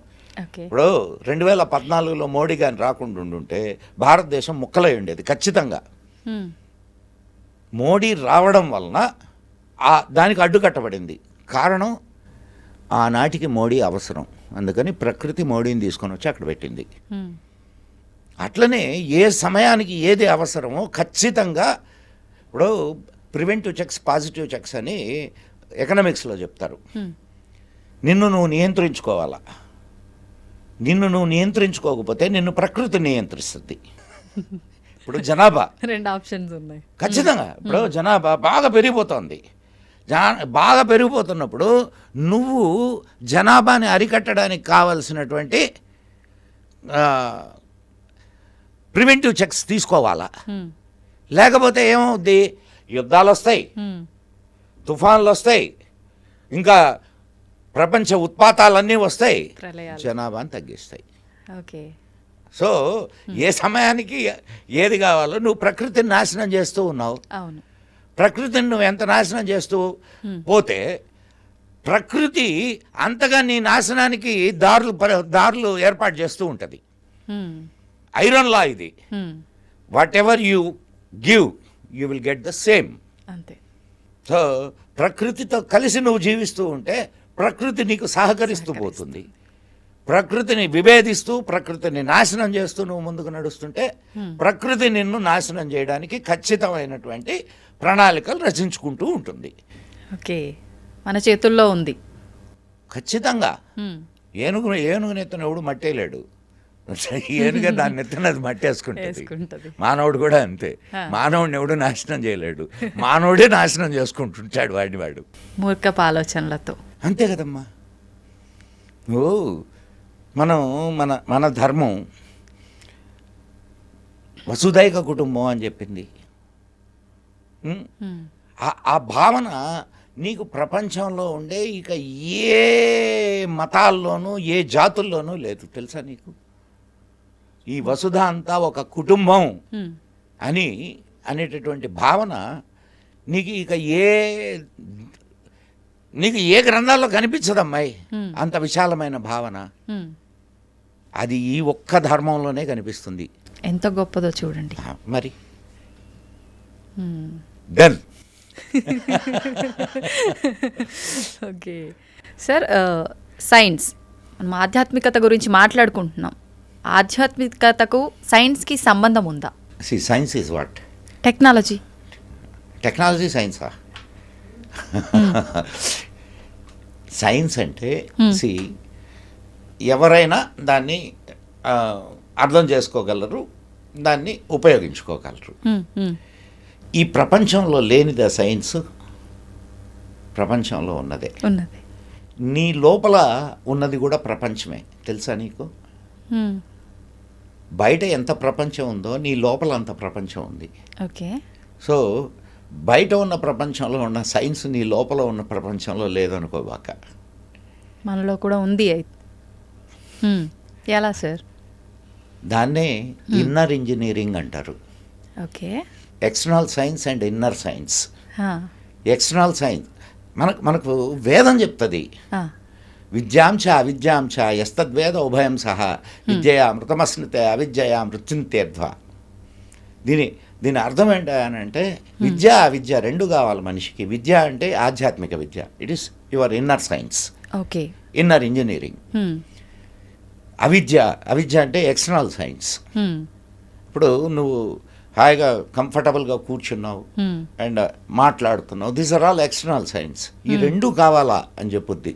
ఇప్పుడు 2014లో మోడీ గారిని రాకుండా ఉండుంటే భారతదేశం ముక్కలై ఉండేది ఖచ్చితంగా. మోడీ రావడం వలన దానికి అడ్డుకట్టబడింది. కారణం ఆనాటికి మోడీ అవసరం, అందుకని ప్రకృతి మోడీని తీసుకొని వచ్చి అక్కడ పెట్టింది. అట్లనే ఏ సమయానికి ఏది అవసరమో ఖచ్చితంగా ఇప్పుడు ప్రివెంటివ్ చెక్స్, పాజిటివ్ చెక్స్ అని ఎకనామిక్స్లో చెప్తారు. నిన్ను నువ్వు నియంత్రించుకోవాలా. నిన్ను నువ్వు నియంత్రించుకోకపోతే నిన్ను ప్రకృతి నియంత్రిస్తుంది. ఇప్పుడు జనాభా 2 ఆప్షన్స్ ఉన్నాయి ఖచ్చితంగా. ఇప్పుడు జనాభా బాగా పెరిగిపోతుంది. బాగా పెరిగిపోతున్నప్పుడు నువ్వు జనాభాని అరికట్టడానికి కావలసినటువంటి ప్రివెంటివ్ చెక్స్ తీసుకోవాలా. లేకపోతే ఏమవుద్ది? యుద్ధాలు వస్తాయి, తుఫాన్లు వస్తాయి, ఇంకా ప్రపంచ ఉత్పాతాలన్నీ వస్తాయి, జనాభాని తగ్గిస్తాయి. ఓకే. సో ఏ సమయానికి ఏది కావాలో నువ్వు ప్రకృతిని నాశనం చేస్తూ ఉన్నావు. అవును. ప్రకృతిని నువ్వు ఎంత నాశనం చేస్తూ పోతే ప్రకృతి అంతగా నీ నాశనానికి దారులు ఏర్పాటు చేస్తూ ఉంటుంది. ఐరన్ లా ఇది. What ever you give you will get the same. అంతే. సో ప్రకృతితో కలిసి నువ్వు జీవిస్తూ ఉంటే ప్రకృతి నీకు సహకరిస్తూ పోతుంది. ప్రకృతిని విభేదిస్తూ, ప్రకృతిని నాశనం చేస్తూ నువ్వు ముందుకు నడుస్తుంటే ప్రకృతి నిన్ను నాశనం చేయడానికి ఖచ్చితమైనటువంటి ప్రణాళికలు రచించుకుంటూ ఉంటుంది. ఓకే, మన చేతుల్లో ఉంది ఖచ్చితంగా. ఏనుగు నెత్తన ఎవడు మట్టేయలేడు. ఏనుగా దాన్ని నెత్తన అది మట్టేసుకుంటుంది. మానవుడు కూడా అంతే. మానవుడిని ఎవడు నాశనం చేయలేడు. మానవుడే నాశనం చేసుకుంటుంటాడు వాడు మూర్ఖపు ఆలోచనలతో. అంతే కదమ్మా. మనం మన ధర్మం వసుదైక కుటుంబం అని చెప్పింది. ఆ భావన నీకు ప్రపంచంలో ఉండే ఇక ఏ మతాల్లోనూ ఏ జాతుల్లోనూ లేదు, తెలుసా నీకు? ఈ వసుధ అంతా ఒక కుటుంబం అనేటటువంటి భావన నీకు ఏ గ్రంథాల్లో కనిపించదమ్మాయి. అంత విశాలమైన భావన అది ఈ ఒక్క ధర్మంలోనే కనిపిస్తుంది. ఎంత గొప్పదో చూడండి మరి. డన్. ఓకే సార్, సైన్స్, మనం ఆధ్యాత్మికత గురించి మాట్లాడుకుంటున్నాం. ఆధ్యాత్మికతకు సైన్స్కి సంబంధం ఉందా? Science is what? Technology. Technology సైన్సా? సైన్స్ అంటే ఎవరైనా దాన్ని అర్థం చేసుకోగలరు, దాన్ని ఉపయోగించుకోగలరు. ఈ ప్రపంచంలో లేనిదా సైన్స్? ప్రపంచంలో ఉన్నదే. ఉన్నది. నీ లోపల ఉన్నది కూడా ప్రపంచమే, తెలుసా నీకు? బయట ఎంత ప్రపంచం ఉందో నీ లోపల అంత ప్రపంచం ఉంది. ఓకే. సో బయట ఉన్న ప్రపంచంలో ఉన్న సైన్స్ నీ లోపల ఉన్న ప్రపంచంలో లేదనుకోబాక. మనలో కూడా ఉంది. ఎలా సార్? దాన్నే ఇన్నర్ ఇంజనీరింగ్ అంటారు. Okay. External science and inner science. External science మనకు వేదం చెప్తుంది, విద్యాంచ అవిద్యాంచ యస్తద్వేద ఉభయం సహా విద్యయా మృతమస్నుతే అవిద్యయా మృత్యుంతేర్ధ్వ. దీని అర్థం ఏంటంటే విద్య అవిద్య రెండు కావాలి మనిషికి. విద్య అంటే ఆధ్యాత్మిక విద్య, it is your inner science. Okay. Inner engineering. అవిద్య అంటే ఎక్స్టర్నల్ సైన్స్. ఇప్పుడు నువ్వు హాయిగా కంఫర్టబుల్గా కూర్చున్నావు అండ్ మాట్లాడుతున్నావు, these are all external signs. ఈ రెండు కావాలా అని చెప్పుద్ది.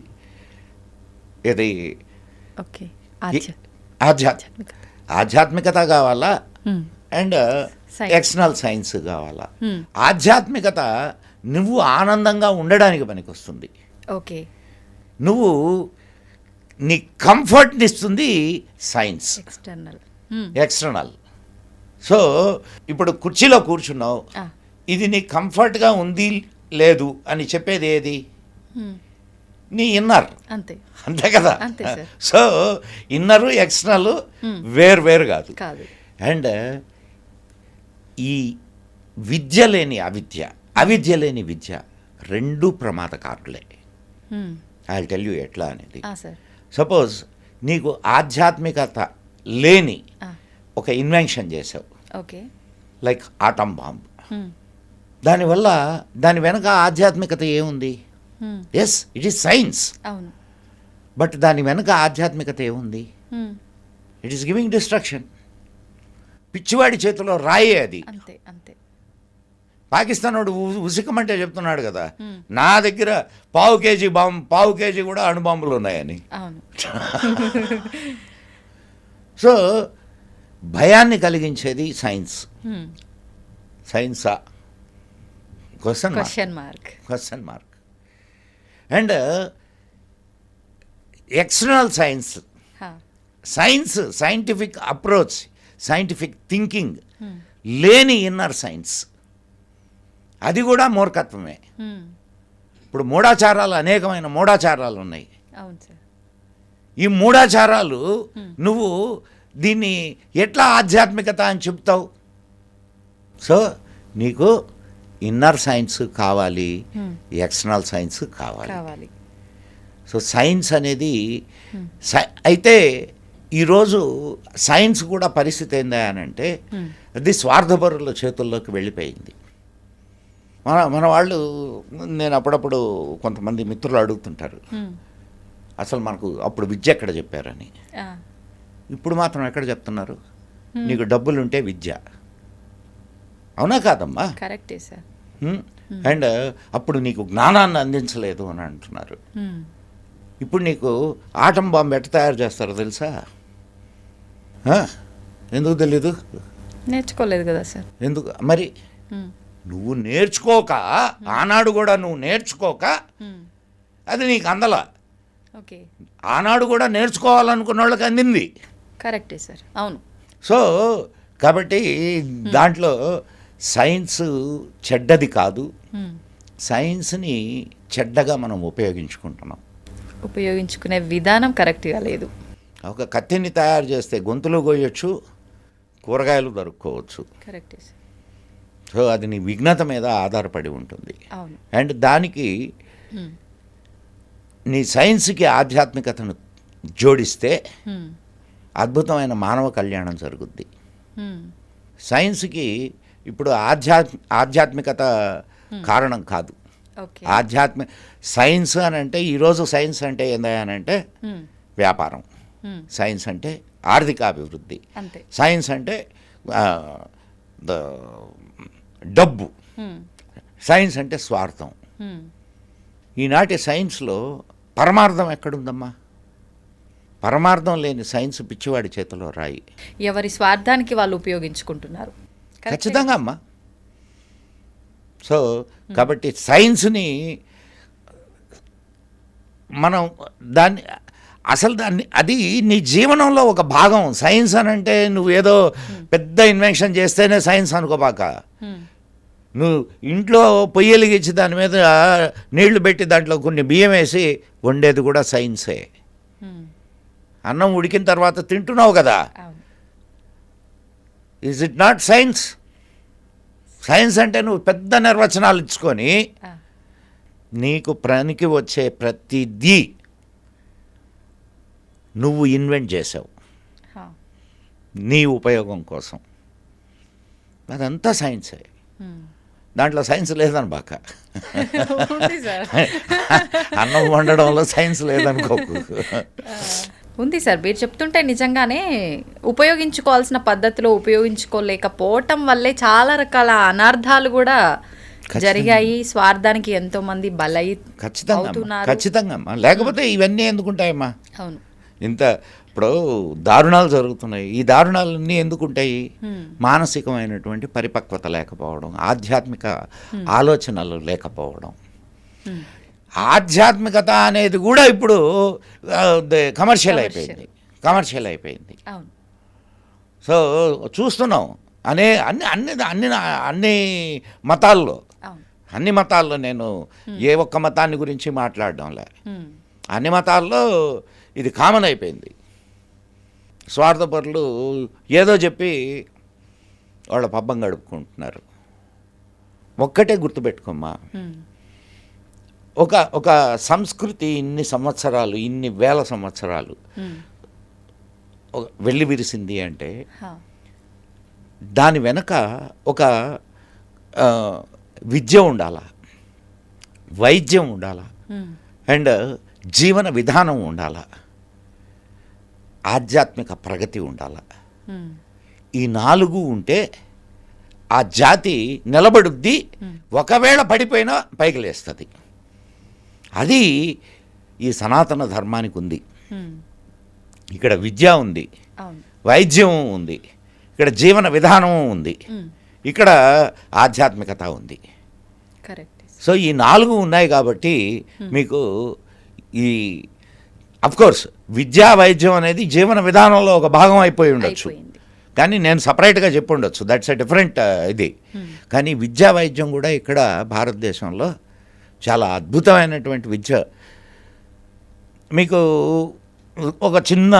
ఇది ఆధ్యాత్మికత కావాలా అండ్ ఎక్స్టర్నల్ సైన్స్ కావాలా. ఆధ్యాత్మికత నువ్వు ఆనందంగా ఉండడానికి పనికొస్తుంది. ఓకే. నువ్వు నీ కంఫర్ట్ని ఇస్తుంది సైన్స్, ఎక్స్టర్నల్. సో ఇప్పుడు కుర్చీలో కూర్చున్నావు, ఇది నీ కంఫర్ట్గా ఉంది లేదు అని చెప్పేది ఏది? నీ ఇన్నర్. అంతే కదా. సో ఇన్నరు ఎక్స్టర్నల్ వేరు కాదు. అండ్ ఈ విద్య లేని అవిద్య లేని విద్య రెండు ప్రమాదకారులే. ఐ విల్ టెల్ యూ ఎట్లా అనేది. సపోజ్ నీకు ఆధ్యాత్మికత లేని ఒక ఇన్వెన్షన్ చేసావు, లైక్ ఆటం బాంబ్. దానివల్ల దాని వెనక ఆధ్యాత్మికత ఏముంది? Yes, it is science. But దాని వెనక ఆధ్యాత్మికత ఏముంది? It is giving destruction. పిచ్చివాడి చేతిలో రాయే అది. పాకిస్తాన్ వాడు ఉసికమంటే చెప్తున్నాడు కదా, నా దగ్గర పావు కేజీ కూడా అణుబాంబులు ఉన్నాయని. సో భయాన్ని కలిగించేది సైన్స్. సైన్సా? Question mark. And external science scientific approach, scientific thinking లేని ఇన్నర్ సైన్స్, అది కూడా మూర్ఖత్వమే. ఇప్పుడు అనేకమైన మూఢాచారాలు ఉన్నాయి. ఈ మూఢాచారాలు నువ్వు దీన్ని ఎట్లా ఆధ్యాత్మికత అని చెప్తావు? సో నీకు ఇన్నర్ సైన్స్ కావాలి, ఎక్స్టర్నల్ సైన్స్ కావాలి. సో సైన్స్ అనేది అయితే ఈరోజు సైన్స్ కూడా పరిస్థితి ఏందా అని అంటే అది స్వార్థపరుల చేతుల్లోకి వెళ్ళిపోయింది. మన వాళ్ళు, నేను అప్పుడప్పుడు కొంతమంది మిత్రులు అడుగుతుంటారు, అసలు మనకు అప్పుడు విద్య ఎక్కడ చెప్పారని. ఇప్పుడు మాత్రం ఎక్కడ చెప్తున్నారు? నీకు డబ్బులుంటే విద్య. అవునా కాదమ్మా? కరెక్టే సార్. అండ్ అప్పుడు నీకు జ్ఞానాన్ని అందించలేదు అని అంటున్నారు. ఇప్పుడు నీకు ఆటం బాంబు ఎట్ట తయారు చేస్తారో తెలుసా? ఎందుకు తెలీదు? నేర్చుకోలేదు కదా సార్. ఎందుకు మరి? నువ్వు నేర్చుకోక, ఆనాడు కూడా నువ్వు నేర్చుకోక అది నీకు అందల. ఆనాడు కూడా నేర్చుకోవాలనుకున్న వాళ్ళకి అందింది. కరెక్టే సార్. అవును. సో కాబట్టి దాంట్లో సైన్స్ చెడ్డది కాదు. సైన్స్ని చెడ్డగా మనం ఉపయోగించుకునే విధానం కరెక్ట్గా లేదు. ఒక కత్తిని తయారు చేస్తే గొంతులు కోయొచ్చు, కూరగాయలు దొరుక్కోవచ్చు. కరెక్టే సార్. సో అది నీ విఘ్నత మీద ఆధారపడి ఉంటుంది. అండ్ దానికి నీ సైన్స్కి ఆధ్యాత్మికతను జోడిస్తే అద్భుతమైన మానవ కళ్యాణం జరుగుద్ది. సైన్స్కి ఇప్పుడు ఆధ్యాత్మికత కారణం కాదు. సైన్స్ అని అంటే ఈరోజు సైన్స్ అంటే ఏందంటే వ్యాపారం, సైన్స్ అంటే ఆర్థికాభివృద్ధి, సైన్స్ అంటే డబ్బు, సైన్స్ అంటే స్వార్థం. ఈనాటి సైన్స్లో పరమార్థం ఎక్కడుందమ్మా? పరమార్థం లేని సైన్స్ పిచ్చివాడి చేతిలో రాయి. ఎవరి స్వార్థానికి వాళ్ళు ఉపయోగించుకుంటున్నారు. ఖచ్చితంగా అమ్మా. సో కాబట్టి సైన్స్ని మనం దాన్ని అసలు అది నీ జీవనంలో ఒక భాగం. సైన్స్ అని అంటే నువ్వేదో పెద్ద ఇన్వెన్షన్ చేస్తేనే సైన్స్ అనుకోబాక. నువ్వు ఇంట్లో పొయ్యి వెలిగించి దాని మీద నీళ్లు పెట్టి దాంట్లో కొన్ని బియ్యం వేసి వండేది కూడా సైన్సే. అన్నం ఉడికిన తర్వాత తింటున్నావు కదా, is it not science? Science అంటే నువ్వు పెద్ద నిర్వచనాలు ఇచ్చుకొని నీకు పనికి వచ్చే ప్రతిదీ నువ్వు ఇన్వెంట్ చేసావు నీ ఉపయోగం కోసం. అదంతా సైన్సే. దాంట్లో సైన్స్ లేదని బాక. అన్నం వండడంలో సైన్స్ లేదనుకోకు. ఉంది సార్, మీరు చెప్తుంటే నిజంగానే ఉపయోగించుకోవాల్సిన పద్ధతిలో ఉపయోగించుకోలేకపోవటం వల్లే చాలా రకాల అనార్థాలు కూడా జరిగాయి. స్వార్థానికి ఎంతో మంది బలై ఖచ్చితంగా. లేకపోతే ఇవన్నీ ఎందుకుంటాయమ్మా? అవును. ఇంత ఇప్పుడు దారుణాలు జరుగుతున్నాయి. ఈ దారుణాలన్నీ ఎందుకుంటాయి? మానసికమైనటువంటి పరిపక్వత లేకపోవడం, ఆధ్యాత్మిక ఆలోచనలు లేకపోవడం. ఆధ్యాత్మికత అనేది కూడా ఇప్పుడు కమర్షియల్ అయిపోయింది. సో చూస్తున్నాం అన్ని మతాల్లో నేను ఏ ఒక్క మతాన్ని గురించి మాట్లాడడంలే, అన్ని మతాల్లో ఇది కామన్ అయిపోయింది. స్వార్థపరులు ఏదో చెప్పి వాళ్ళ పబ్బం గడుపుకుంటున్నారు. ఒక్కటే గుర్తుపెట్టుకోమ్మా, ఒక సంస్కృతి ఇన్ని వేల సంవత్సరాలు వెళ్ళి విరిసింది అంటే దాని వెనక ఒక విద్య ఉండాలా, వైద్యం ఉండాలా, అండ్ జీవన విధానం ఉండాలా, ఆధ్యాత్మిక ప్రగతి ఉండాలా. ఈ 4 ఉంటే ఆ జాతి నిలబడుద్ది. ఒకవేళ పడిపోయినా పైకి లేస్తుంది. అది ఈ సనాతన ధర్మానికి ఉంది. ఇక్కడ విద్య ఉంది, వైద్యం ఉంది, ఇక్కడ జీవన విధానం ఉంది, ఇక్కడ ఆధ్యాత్మికత ఉంది. సో ఈ 4 ఉన్నాయి కాబట్టి మీకు ఈ అఫ్కోర్స్ విద్యా వైద్యం అనేది జీవన విధానంలో ఒక భాగం అయిపోయి ఉండొచ్చు, కానీ నేను సపరేట్గా చెప్పి ఉండొచ్చు, దట్స్ ఎ డిఫరెంట్ ఇది. కానీ విద్యా వైద్యం కూడా ఇక్కడ భారతదేశంలో చాలా అద్భుతమైనటువంటి విద్య. మీకు ఒక చిన్న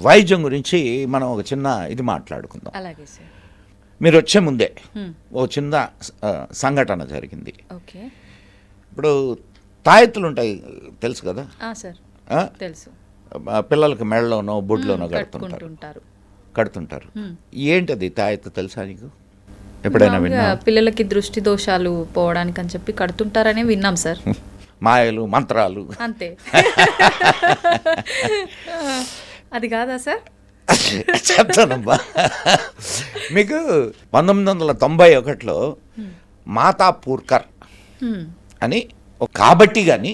వైద్యం గురించి మనం ఒక చిన్న ఇది మాట్లాడుకుందాం. మీరు వచ్చే ముందే ఓ చిన్న సంఘటన జరిగింది. ఇప్పుడు తాయెత్తులు ఉంటాయి, తెలుసు కదా? తెలుసు. పిల్లలకి మెడలోనో బొడ్లోనో కడుతుంటారు. ఏంటది తాయెత్తు తెలుసా నీకు? ఎప్పుడైనా విన్నా? పిల్లలకి దృష్టి దోషాలు పోవడానికి అని చెప్పి కడుతుంటారని విన్నాం సార్. మాయలు మంత్రాలు అంతే. అది కాదా సార్? చెప్తానమ్మా. మీకు 1991లో మాతా పూర్కర్ అని కాబట్టి కానీ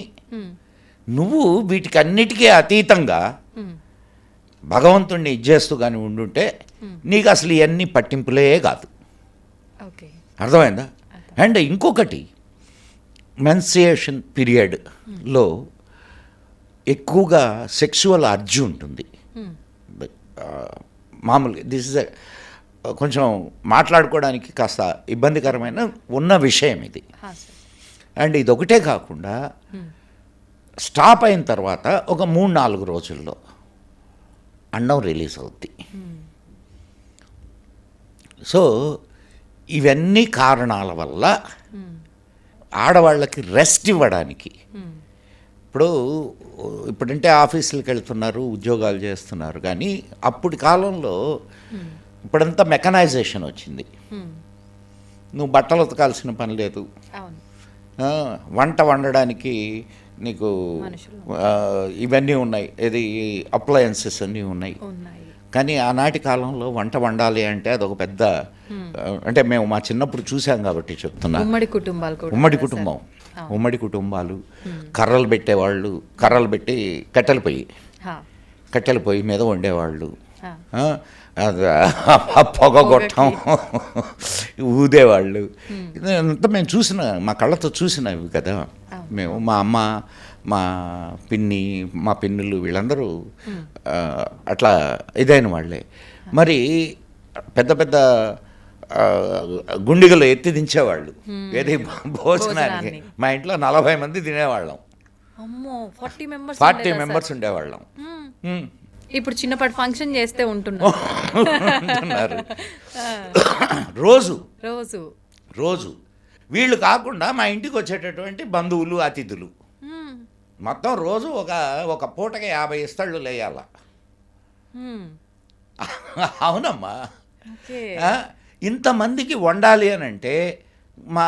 నువ్వు వీటికి అన్నిటికీ అతీతంగా భగవంతుణ్ణి ఇచ్చేస్తూ కానీ ఉండుంటే నీకు అసలు ఇవన్నీ పట్టింపులే కాదు. అర్థమైందా? అండ్ ఇంకొకటి, మెన్స్ట్రుయేషన్ పీరియడ్లో ఎక్కువగా సెక్సువల్ అర్జు ఉంటుంది. మామూలుగా దిస్ ఇస్ కొంచెం మాట్లాడుకోవడానికి కాస్త ఇబ్బందికరమైన ఉన్న విషయం ఇది. అండ్ ఇది ఒకటే కాకుండా స్టాప్ అయిన తర్వాత ఒక 3-4 రోజుల్లో అండం రిలీజ్ అవుద్ది. సో ఇవన్నీ కారణాల వల్ల ఆడవాళ్ళకి రెస్ట్ ఇవ్వడానికి, ఇప్పుడంటే ఆఫీసులకు వెళ్తున్నారు, ఉద్యోగాలు చేస్తున్నారు, కానీ అప్పటి కాలంలో ఇప్పుడంతా మెకనైజేషన్ వచ్చింది. నువ్వు బట్టలు ఉతకాల్సిన పని లేదు, వంట వండడానికి నీకు ఇవన్నీ ఉన్నాయి, ఇది అప్లయన్సెస్ అన్నీ ఉన్నాయి. కానీ ఆనాటి కాలంలో వంట వండాలి అంటే అదొక పెద్ద, అంటే మేము మా చిన్నప్పుడు చూసాం కాబట్టి చెప్తున్నా. ఉమ్మడి కుటుంబాలు కర్రలు పెట్టేవాళ్ళు, కర్రలు పెట్టి కట్టెల పొయ్యి మీద వండేవాళ్ళు. ఆ. పొగ కొట్టం, ఊదేవాళ్ళు. ఇదంతా మేము చూసిన, మా కళ్ళతో చూసినవి కదా. మేము మా అమ్మ, మా పిన్ని, మా పిన్నులు వీళ్ళందరూ అట్లా ఇదైన వాళ్ళే. మరి పెద్ద పెద్ద గుండిగలు ఎత్తి దించేవాళ్ళు ఏది భోజనానికి. మా ఇంట్లో 40 మంది తినేవాళ్ళం, 40 మెంబర్స్ ఉండేవాళ్ళం. ఇప్పుడు చిన్నపాటి ఫంక్షన్ చేస్తే ఉంటున్నారు రోజు రోజు రోజు. వీళ్ళు కాకుండా మా ఇంటికి వచ్చేటటువంటి బంధువులు, అతిథులు మొత్తం రోజు ఒక పూటకి 50 ఇస్తళ్ళు లేయాల. అవునమ్మా. ఇంతమందికి వండాలి అని అంటే మా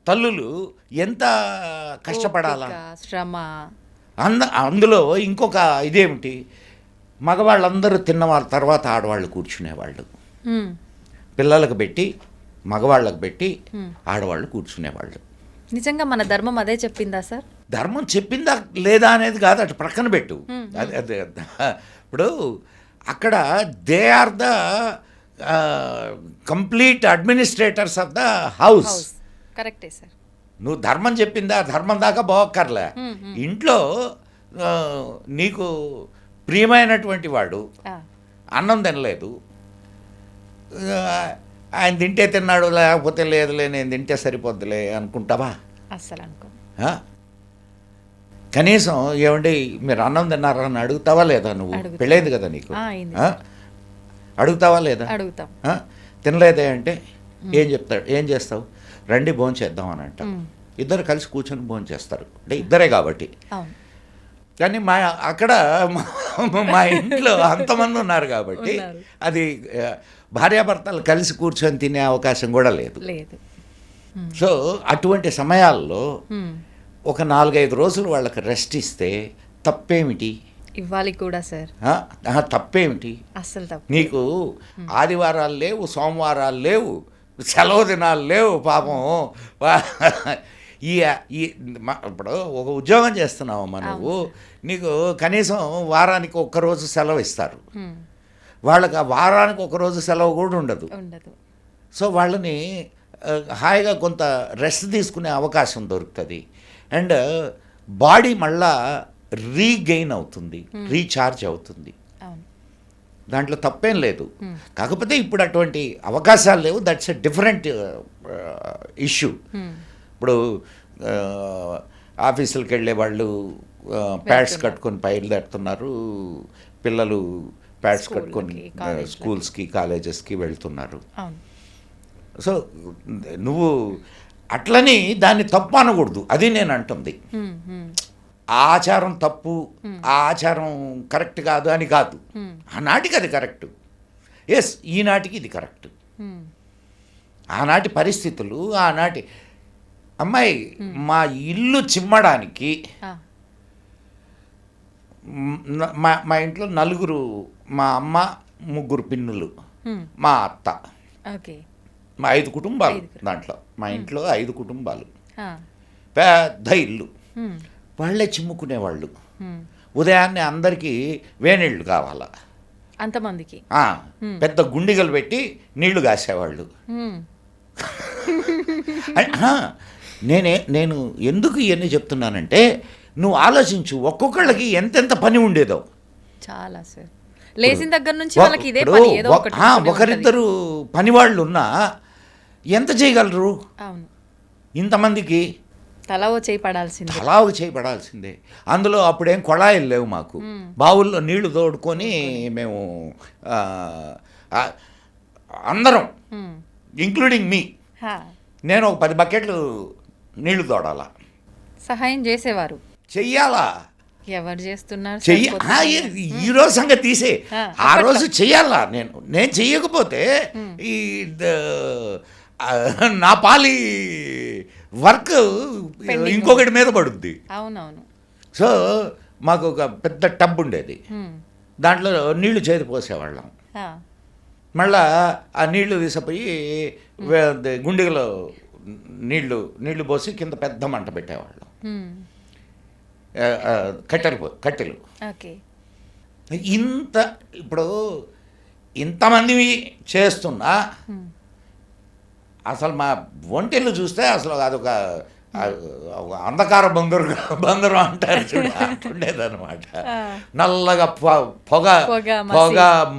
తల్లులు ఎంత కష్టపడాలా, శ్రమ. అందులో ఇంకొక ఇదేమిటి, మగవాళ్ళందరూ తిన్నవాళ్ళ తర్వాత ఆడవాళ్ళు కూర్చునేవాళ్ళు. పిల్లలకు పెట్టి, మగవాళ్ళకు పెట్టి, ఆడవాళ్ళు కూర్చునేవాళ్ళు. నిజంగా మన ధర్మం అదే చెప్పిందా సార్? ధర్మం చెప్పిందా లేదా అనేది కాదు, అటు ప్రక్కన పెట్టు. అదే ఇప్పుడు అక్కడ they are the complete administrators of the house. కరెక్టే సార్. నువ్వు ధర్మం చెప్పిందా, ధర్మం దాకా పోక్కర్లే. ఇంట్లో నీకు ప్రియమైనటువంటి వాడు అన్నం తినలేదు, ఆయన తింటే తిన్నాడు, లేకపోతే లేదులే నేను తింటే సరిపోద్దులే అనుకుంటావా? అస్సలు అనుకో. కనీసం ఏమండి మీరు అన్నం తిన్నారా అని అడుగుతావా లేదా? నువ్వు పెళ్ళైంది కదా నీకు, అడుగుతావా లేదా? అడుగుతాం. తినలేదే అంటే ఏం చేస్తావు? రండి భోజనం చేద్దాం అని అంట. ఇద్దరు కలిసి కూర్చొని భోజనం చేస్తారు, అంటే ఇద్దరే కాబట్టి. కానీ అక్కడ మా ఇంట్లో అంతమంది ఉన్నారు కాబట్టి అది భార్యాభర్తలు కలిసి కూర్చొని తినే అవకాశం కూడా లేదు. సో అటువంటి సమయాల్లో ఒక 4-5 రోజులు వాళ్ళకి రెస్ట్ ఇస్తే తప్పేమిటి? ఇవ్వాలి కూడా సార్. తప్పేమిటి? అస్సలు తప్పు. నీకు ఆదివారాలు లేవు, సోమవారాలు లేవు, సెలవు దినాలు లేవు. పాపం ఇప్పుడు ఒక ఉద్యోగం చేస్తున్నావమ్మా నువ్వు, నీకు కనీసం వారానికి 1 రోజు సెలవు ఇస్తారు. వాళ్ళకి ఆ వారానికి 1 రోజు సెలవు కూడా ఉండదు. సో వాళ్ళని హాయిగా కొంత రెస్ట్ తీసుకునే అవకాశం దొరుకుతుంది. అండ్ బాడీ మళ్ళా రీగెయిన్ అవుతుంది, రీఛార్జ్ అవుతుంది. దాంట్లో తప్పేం లేదు. కాకపోతే ఇప్పుడు అటువంటి అవకాశాలు లేవు. That's a different issue. ఇప్పుడు ఆఫీసులకు వెళ్ళే వాళ్ళు ప్యాడ్స్ కట్టుకొని బయలుదేరుతున్నారు, పిల్లలు ప్యాడ్స్ కట్టుకొని స్కూల్స్కి, కాలేజెస్కి వెళ్తున్నారు. సో నువ్వు అట్లని దాన్ని తప్పు అనకూడదు, అది నేను అంటుంది. ఆ ఆచారం తప్పు, ఆ ఆచారం కరెక్ట్ కాదు అని కాదు. ఆనాటికి అది కరెక్ట్, ఎస్, ఈనాటికి ఇది కరెక్ట్. ఆనాటి పరిస్థితులు, ఆనాటి అమ్మాయి మా ఇల్లు చిమ్మడానికి మా ఇంట్లో 4, మా అమ్మ, 3 పిన్నులు, మా అత్త, మా 5 కుటుంబాలు. దాంట్లో మా ఇంట్లో 5 కుటుంబాలు, పెద్ద ఇల్లు. వాళ్ళే చిమ్ముకునేవాళ్ళు. ఉదయాన్నే అందరికీ వేనీళ్ళు కావాలా అంతమందికి, పెద్ద గుండిగలు పెట్టి నీళ్లు కాసేవాళ్ళు. నేను ఎందుకు ఇవన్నీ చెప్తున్నానంటే, నువ్వు ఆలోచించు, ఒక్కొక్కళ్ళకి ఎంతెంత పని ఉండేదో. చాలా సార్. లేచిన దగ్గర నుంచి వాళ్ళకి ఇదే పని, ఏదో ఒకటి. ఒకరిద్దరు పనివాళ్ళు ఉన్నా ఎంత చేయగలరు? అవును, ఇంతమందికి తలా ఓ చేయి పడాల్సిందే. అందులో అప్పుడేం కొళాయిలు లేవు మాకు. బావుల్లో నీళ్లు తోడుకొని మేము అందరం, ఇంక్లూడింగ్ మీ, నేను ఒక 10 బకెట్లు నీళ్లు తోడాలా. సహాయం చేసేవారు, చెయ్యాలా? ఎవరు చేస్తున్నారు? ఈ రోజు సంగతి తీసే, ఆ రోజు చెయ్యాలా. నేను చెయ్యకపోతే ఈ నా పాలి వర్క్ ఇంకొకటి మీద పడుద్ది. అవునవును. సో మాకు ఒక పెద్ద టబ్ ఉండేది, దాంట్లో నీళ్లు చేతి పోసేవాళ్ళం. మళ్ళా ఆ నీళ్లు తీసిపోయి గుండెలో నీళ్లు పోసి కింద పెద్ద మంట పెట్టేవాళ్ళం, కట్టెలు. ఇప్పుడు ఇంతమంది చేస్తున్నా అసలు మా ఒంటెళ్ళు చూస్తే అసలు అదొక అంధకార బందరు అంటారు చూడ అంటుండేదన్నమాట. నల్లగా పొగ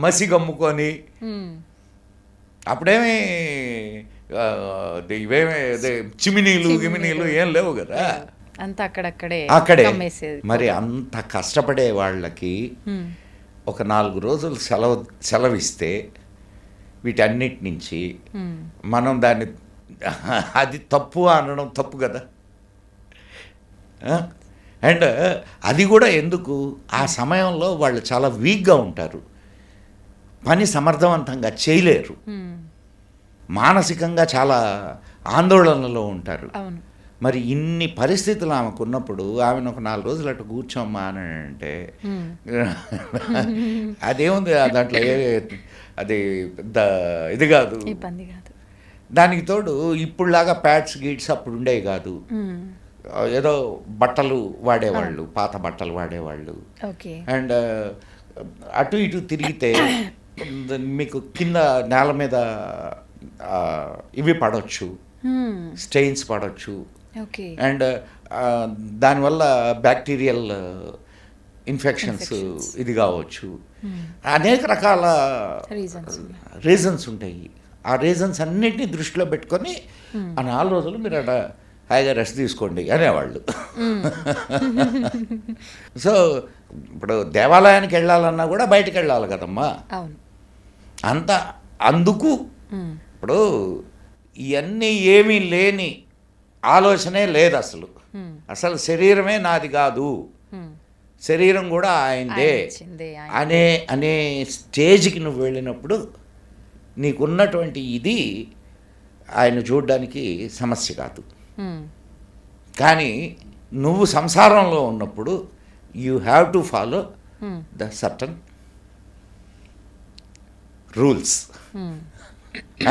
మసి గమ్ముకొని, అప్పుడేమి ఇవేమి గిమినీలు ఏం లేవు కదా, అంతా అక్కడే. మరి అంత కష్టపడే వాళ్ళకి ఒక 4 రోజులు సెలవిస్తే వీటన్నిటి నుంచి మనం దాన్ని అది తప్పు అనడం తప్పు కదా. అండ్ అది కూడా ఎందుకు, ఆ సమయంలో వాళ్ళు చాలా వీక్గా ఉంటారు, పని సమర్థవంతంగా చేయలేరు, మానసికంగా చాలా ఆందోళనలో ఉంటారు. మరి ఇన్ని పరిస్థితులు ఆమెకు ఉన్నప్పుడు ఆమెను ఒక 4 రోజులు అటు కూర్చోమ్మా అని అంటే అదేముంది దాంట్లో అది పెద్ద ఇది కాదు, దానికి తోడు ఇప్పుడులాగా ప్యాడ్స్ గీట్స్ అప్పుడు ఉండేవి కాదు. ఏదో బట్టలు వాడేవాళ్ళు, పాత బట్టలు వాడేవాళ్ళు. అండ్ అటు ఇటు తిరిగితే మీకు కింద నేల మీద ఇవి పడవచ్చు, స్టెయిన్స్ పడవచ్చు. అండ్ దానివల్ల బ్యాక్టీరియల్ ఇన్ఫెక్షన్స్ ఇది కావచ్చు. అనేక రకాల రీజన్స్ ఉంటాయి. ఆ రీజన్స్ అన్నిటినీ దృష్టిలో పెట్టుకొని ఆ 4 రోజులు మీరు అక్కడ హాయిగా రెస్ట్ తీసుకోండి అనేవాళ్ళు. సో ఇప్పుడు దేవాలయానికి వెళ్ళాలన్నా కూడా బయటకు వెళ్ళాలి కదమ్మా. అందుకు ఇప్పుడు ఇవన్నీ ఏమీ లేని ఆలోచనే లేదు అసలు శరీరమే నాది కాదు, శరీరం కూడా ఆయనదే అనే స్టేజ్కి నువ్వు వెళ్ళినప్పుడు నీకున్నటువంటి ఇది ఆయన చూడడానికి సమస్య కాదు. కానీ నువ్వు సంసారంలో ఉన్నప్పుడు you have to follow the certain rules.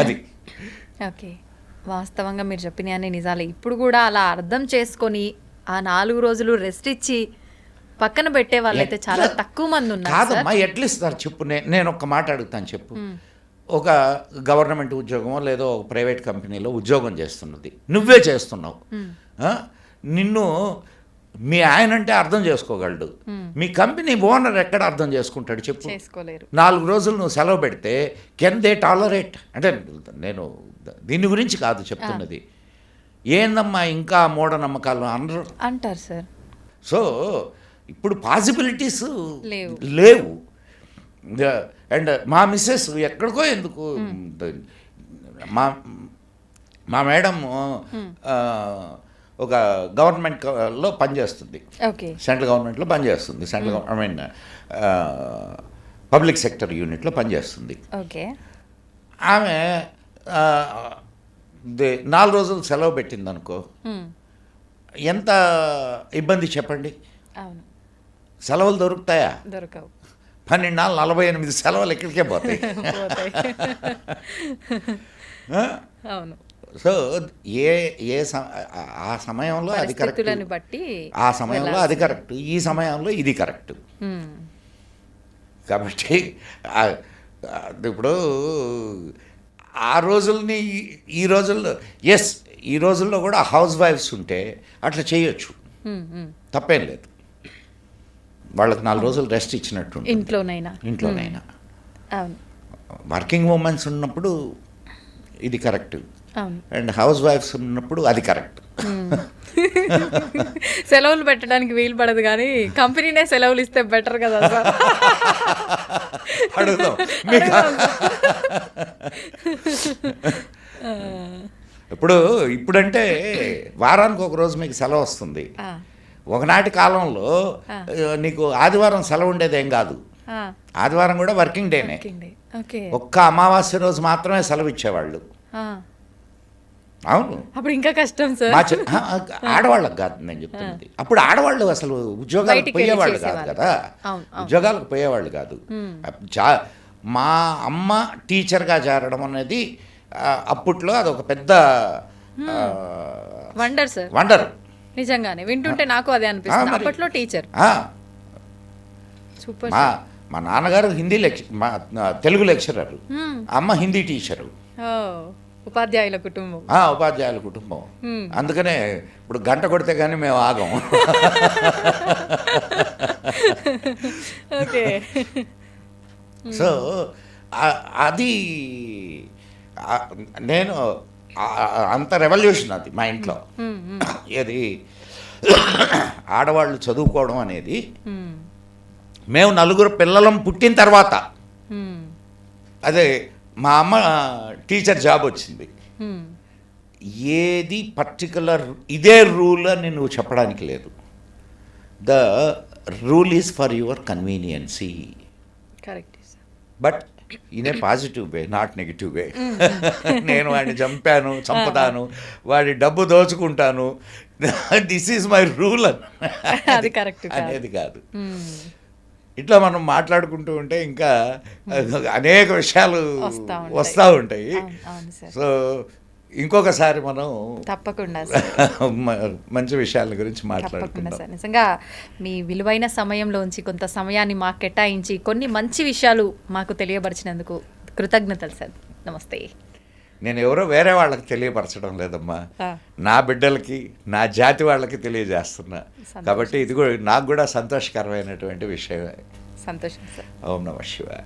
అది వాస్తవంగా మీరు చెప్పిన అన్ని నిజాలే. ఇప్పుడు కూడా అలా అర్థం చేసుకొని ఆ 4 రోజులు రెస్ట్ ఇచ్చి పక్కన పెట్టే వాళ్ళైతే చాలా తక్కువ మంది ఉన్నారు. కాదమ్మా, ఎట్లా ఇస్తారు చెప్పు? నేను ఒక్క మాట అడుగుతాను చెప్పు. ఒక గవర్నమెంట్ ఉద్యోగమో లేదో ఒక ప్రైవేట్ కంపెనీలో ఉద్యోగం చేస్తున్నది, నువ్వే చేస్తున్నావు. నిన్ను మీ ఆయన అంటే అర్థం చేసుకోగలడు, మీ కంపెనీ ఓనర్ ఎక్కడ అర్థం చేసుకుంటాడు చెప్పు? 4 రోజులు నువ్వు సెలవు పెడితే కెన్ దే టాలరేట్? అంటే నేను దీని గురించి కాదు చెప్తున్నది, ఏందమ్మా ఇంకా మూఢనమ్మకాలు అంటారు సార్. సో ఇప్పుడు పాసిబిలిటీస్ లేవు. అండ్ మా మిస్సెస్ ఎక్కడికో ఎందుకు, మా మేడం ఒక గవర్నమెంట్లో పనిచేస్తుంది, సెంట్రల్ గవర్నమెంట్లో పనిచేస్తుంది, పబ్లిక్ సెక్టర్ యూనిట్లో పనిచేస్తుంది. ఆమె 4 రోజులు సెలవు పెట్టింది అనుకో, ఎంత ఇబ్బంది చెప్పండి. సెలవులు దొరుకుతాయా? దొరకవు. 12-48 సెలవులు ఎక్కడికే పోతాయి. సో ఆ సమయంలో అది కరెక్ట్, ఆ సమయంలో అది కరెక్ట్, ఈ సమయంలో ఇది కరెక్ట్. కాబట్టి ఇప్పుడు ఆ రోజుల్ని ఈ రోజుల్లో ఈ రోజుల్లో కూడా హౌస్ వైఫ్స్ ఉంటే అట్లా చేయొచ్చు, తప్పేం లేదు. వాళ్ళకి 4 రోజులు రెస్ట్ ఇచ్చినట్టు ఇంట్లోనైనా. వర్కింగ్ ఉమెన్స్ ఉన్నప్పుడు ఇది కరెక్ట్, అండ్ హౌస్ వైఫ్స్ ఉన్నప్పుడు అది కరెక్ట్. సెలవులు పెట్టడానికి వీలు పడదు, కానీ కంపెనీనే సెలవులు ఇస్తే బెటర్ కదా సార్. అడుగుదాం. ఇప్పుడంటే వారానికి ఒక రోజు మీకు సెలవు వస్తుంది. ఒకనాటి కాలంలో నీకు ఆదివారం సెలవు ఉండేదేం కాదు, ఆదివారం కూడా వర్కింగ్ డేనే. ఒక్క అమావాస్య రోజు మాత్రమే సెలవు ఇచ్చేవాళ్ళు. అవును, అప్పుడు ఇంకా కష్టం సార్. ఆడవాళ్ళకి కాదు నేను చెప్తున్నది. అప్పుడు ఆడవాళ్ళు అసలు ఉద్యోగాలకు పోయేవాళ్ళు కాదు కదా, ఉద్యోగాలకు పోయేవాళ్ళు కాదు. మా అమ్మ టీచర్గా చేరడం అనేది అప్పట్లో అదొక పెద్ద వండర్ సార్, వండర్. నిజంగానే వింటుంటే నాకు అదే అనిపిస్తుంది. అప్పట్లో టీచర్ మా నాన్నగారు హిందీ తెలుగు లెక్చరర్, అమ్మ హిందీ టీచరు, ఉపాధ్యాయుల కుటుంబం. ఉపాధ్యాయుల కుటుంబం. అందుకనే ఇప్పుడు గంట కొడితే కానీ మేము ఆగం. ఓకే. సో అది నేను అంత రెవల్యూషన్ అది మా ఇంట్లో. ఏది ఆడవాళ్ళు చదువుకోవడం అనేది మేము 4 పిల్లలం పుట్టిన తర్వాత. అదే మా అమ్మ టీచర్ జాబ్ వచ్చింది. ఏది పర్టికులర్ ఇదే రూల్ అని నువ్వు చెప్పడానికి లేదు. The rule is for your convenience, correct. But in a positive way, not negative way. నేను వాడిని చంపుతాను, వాడి డబ్బు దోచుకుంటాను, దిస్ ఈజ్ మై రూల్ అది కరెక్ట్ అనేది కాదు. ఇట్లా మనం మాట్లాడుకుంటూ ఉంటే ఇంకా అనేక విషయాలు వస్తూ ఉంటాయి. సో ఇంకొకసారి మనం తప్పకుండా మంచి విషయాల గురించి మాట్లాడుకుందాం. సార్, నిజంగా మీ విలువైన సమయంలోంచి కొంత సమయాన్ని మాకు కేటాయించి కొన్ని మంచి విషయాలు మాకు తెలియపరిచినందుకు కృతజ్ఞతలు సార్. నమస్తే. నేను ఎవరో వేరే వాళ్ళకి తెలియపరచడం లేదమ్మా, నా బిడ్డలకి, నా జాతి వాళ్ళకి తెలియజేస్తున్నా. కాబట్టి ఇది కూడా నాకు కూడా సంతోషకరమైనటువంటి విషయమే. సంతోషం సార్. ఓం నమః శివాయ.